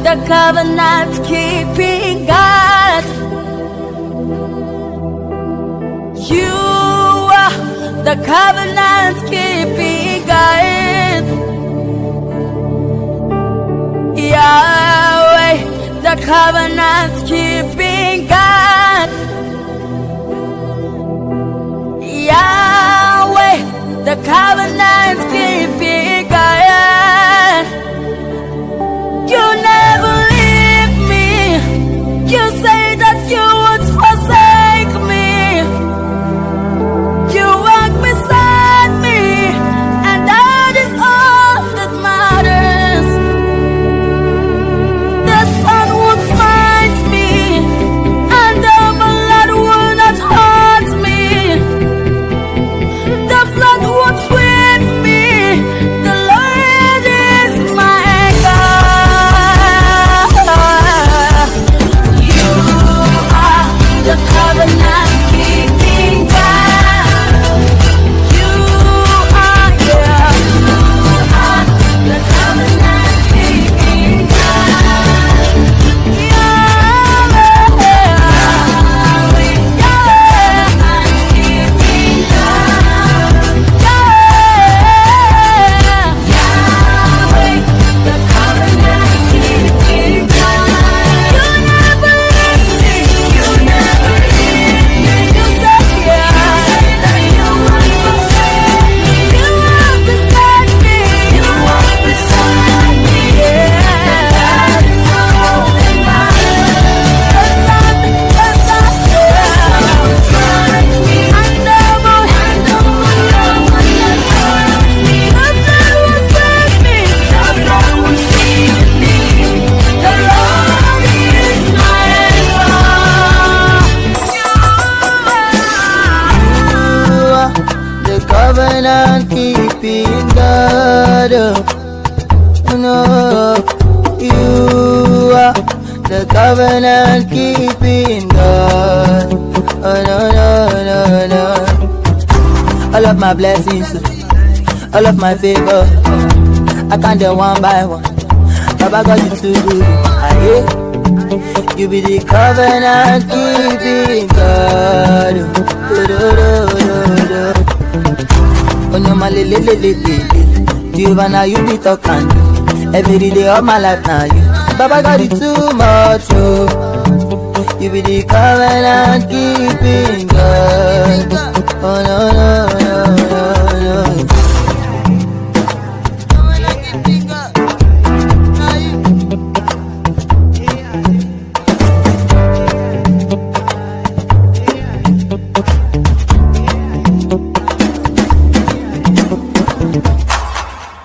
The covenant keeping God. You are the covenant keeping God. Yahweh, the covenant keeping God. Yahweh, the covenant keeping God. You never leave me. You say that you would forsake me. You walk beside me, and that is all that matters. The sun would smite me, and the blood would not hurt me. The flood would sweep me. The Lord is my the covenant keeping God. You are, yeah. You are the covenant keeping God. Yahweh, Yahweh, keeping God. Yahweh, the covenant keeping God. You never leave me. You never leave me. You say that you won't forsake me. You walk beside me. You walk beside me. Yeah. That is all that matters. The sun strikes me. I know the Lord will hurt me. The sun will save me. The sun will save me. The Lord is my The covenant keeping God. Oh, no, you are the covenant keeping God. Oh, no, no, no, no. All of my blessings, all of my favor, I count them one by one. Baba got you too good. You be the covenant keeping God. Oh no, my Giovanna, you be talking. Every day of my life now you. Baba got it too much, oh. You be the covenant keeping God. Oh no, no.